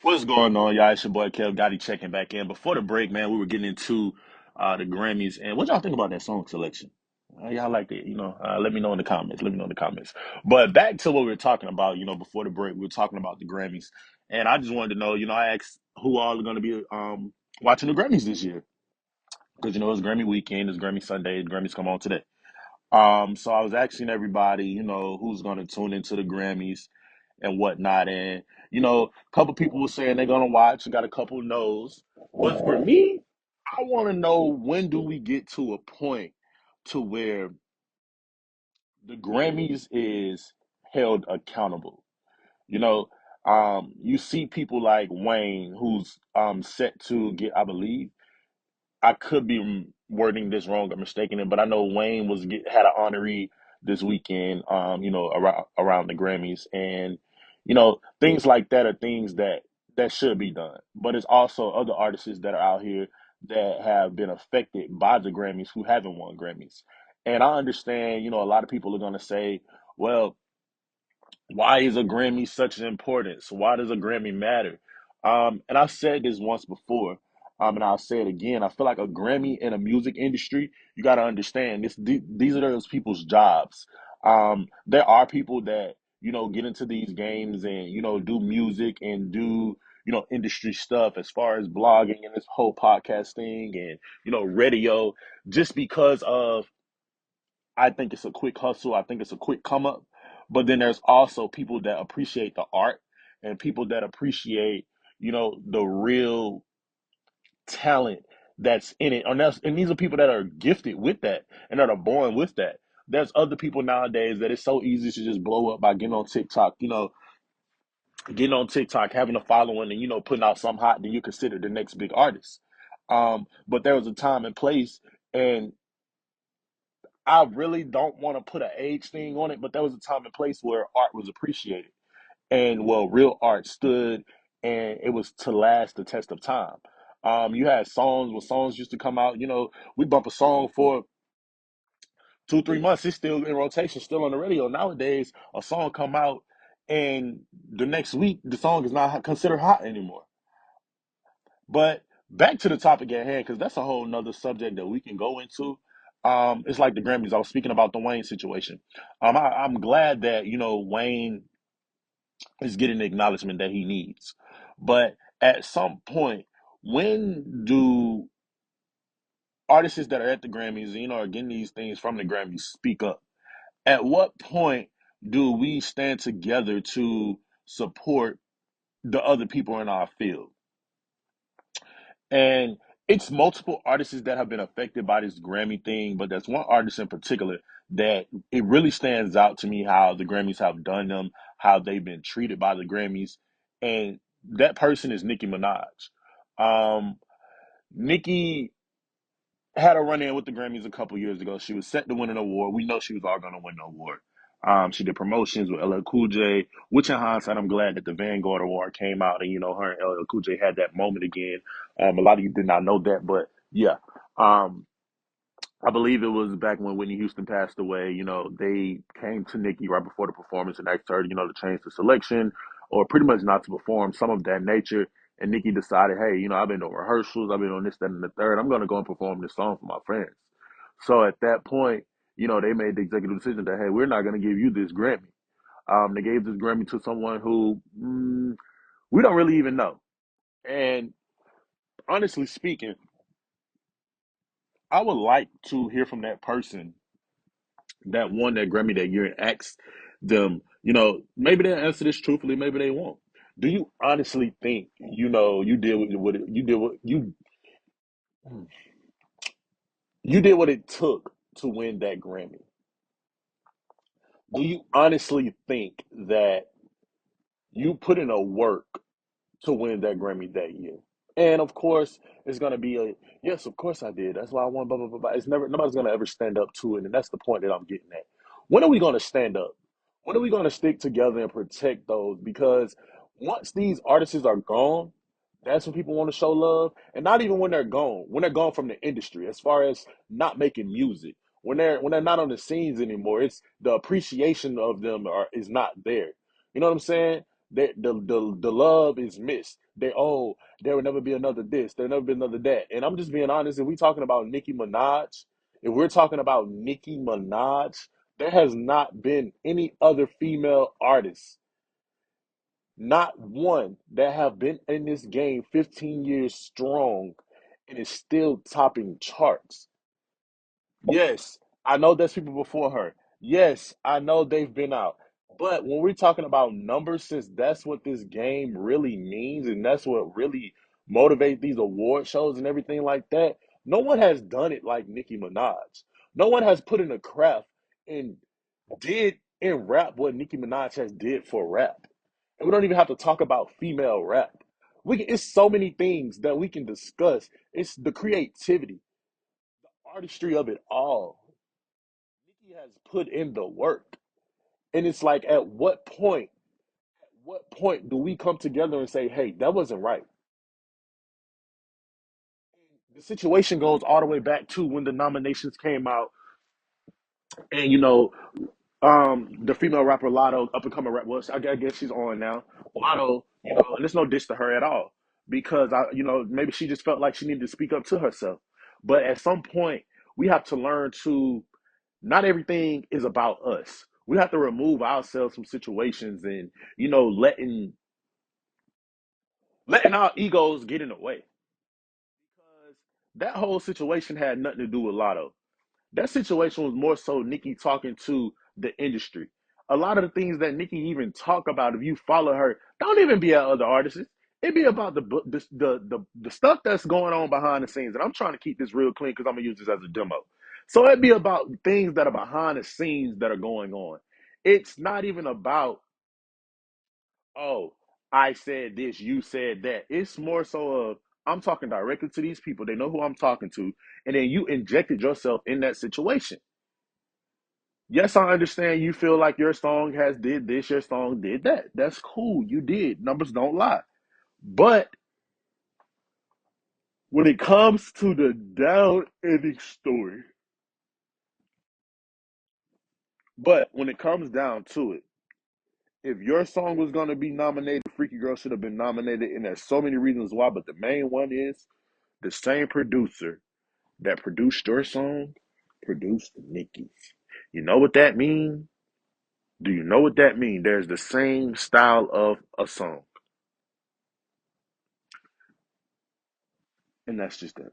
What's going on, y'all? It's your boy Kev Gotti checking back in. Before the break, man, we were getting into the Grammys, and what y'all think about that song selection? Y'all like it, let me know in the comments. Let me know in the comments. But back to what we were talking about, before the break, we were talking about the Grammys, and I just wanted to know, I asked who all are going to be watching the Grammys this year because it's Grammy weekend, it's Grammy Sunday, the Grammys come on today. So I was asking everybody, who's going to tune into the Grammys and whatnot. And, a couple people were saying they're going to watch. I got a couple no's. But for me, I want to know, when do we get to a point to where the Grammys is held accountable? You know, you see people like Wayne, who's set to get, I believe, I could be wording this wrong or mistaking it, but I know Wayne had an honoree this weekend, around the Grammys, and things like that are things that should be done. But it's also other artists that are out here that have been affected by the Grammys who haven't won Grammys, and I understand. A lot of people are going to say, well, why is a Grammy such an importance? Why does a Grammy matter? And I've said this once before, and I'll say it again. I feel like a Grammy in a music industry, you got to understand this. These are those people's jobs. There are people that get into these games and do music and do industry stuff as far as blogging and this whole podcasting and radio, just because of, I think it's a quick hustle. I think it's a quick come up. But then there's also people that appreciate the art and people that appreciate, the real talent that's in it. And these are people that are gifted with that and that are born with that. There's other people nowadays that it's so easy to just blow up by getting on TikTok, having a following and, putting out something hot, then you consider the next big artist. But there was a time and place, and I really don't want to put an age thing on it, but there was a time and place where art was appreciated, and well, real art stood, and it was to last the test of time. You had songs when songs used to come out. We bump a song for 2, 3 months, it's still in rotation, still on the radio. Nowadays, a song come out, and the next week the song is not considered hot anymore. But back to the topic at hand, because that's a whole nother subject that we can go into. It's like the Grammys. I was speaking about the Wayne situation. I'm glad that Wayne is getting the acknowledgement that he needs, but at some point, when do artists that are at the Grammys, are getting these things from the Grammys, speak up? At what point do we stand together to support the other people in our field? And it's multiple artists that have been affected by this Grammy thing, but there's one artist in particular that it really stands out to me how the Grammys have done them, how they've been treated by the Grammys, and that person is Nicki Minaj. Um, Nicki had a run in with the Grammys a couple years ago. She was set to win an award. We know she was all going to win the award. She did promotions with LL Cool J, which in hindsight, I'm glad that the Vanguard Award came out and, her and LL Cool J had that moment again. A lot of you did not know that, but yeah. Um, I believe it was back when Whitney Houston passed away. They came to Nikki right before the performance and asked her, to change the selection or pretty much not to perform, some of that nature. And Nikki decided, hey, I've been on rehearsals, I've been on this, that, and the third. I'm going to go and perform this song for my friends. So at that point, they made the executive decision that, hey, we're not going to give you this Grammy. They gave this Grammy to someone who we don't really even know. And honestly speaking, I would like to hear from that person that won that Grammy that year and ask them, maybe they'll answer this truthfully, maybe they won't. Do you honestly think, you did what you did what it took to win that Grammy? Do you honestly think that you put in a work to win that Grammy that year? And of course, it's gonna be a yes. Of course, I did. That's why I won. Blah blah blah blah. It's never nobody's gonna ever stand up to it, and that's the point that I'm getting at. When are we gonna stand up? When are we gonna stick together and protect those? Because once these artists are gone, that's when people want to show love, and not even when they're gone from the industry. As far as not making music, when they're not on the scenes anymore, it's the appreciation of them is not there. You know what I'm saying? The love is missed. There will never be another this, there'll never be another that. And I'm just being honest, if we talking about Nicki Minaj, if we're talking about Nicki Minaj, there has not been any other female artist, not one, that have been in this game 15 years strong and is still topping charts. Yes, I know there's people before her. Yes, I know they've been out. But when we're talking about numbers, since that's what this game really means, and that's what really motivates these award shows and everything like that, no one has done it like Nicki Minaj. No one has put in a craft and did in rap what Nicki Minaj has did for rap. And we don't even have to talk about female rap. It's so many things that we can discuss. It's the creativity, artistry of it all. Nikki has put in the work. And it's like, at what point do we come together and say, hey, that wasn't right? The situation goes all the way back to when the nominations came out, and the female rapper Lotto, up and coming rap, well, I guess she's on now. Lotto, and there's no diss to her at all, because maybe she just felt like she needed to speak up to herself. But at some point, we have to learn to, not everything is about us. We have to remove ourselves from situations, and letting our egos get in the way. Because that whole situation had nothing to do with Lotto. That situation was more so Nikki talking to the industry. A lot of the things that Nikki even talk about, if you follow her, don't even be at other artists. It be about the stuff that's going on behind the scenes. And I'm trying to keep this real clean because I'm gonna use this as a demo. So it'd be about things that are behind the scenes that are going on. It's not even about, oh, I said this, you said that. It's more so of, I'm talking directly to these people. They know who I'm talking to, and then you injected yourself in that situation. Yes, I understand you feel like your song has did this, your song did that. That's cool. You did. Numbers don't lie. But when it comes to the down ending story, but when it comes down to it, if your song was going to be nominated, Freaky Girl should have been nominated. And there's so many reasons why, but the main one is the same producer that produced your song produced Nicki's. You know what that means? Do you know what that means? There's the same style of a song. And that's just that.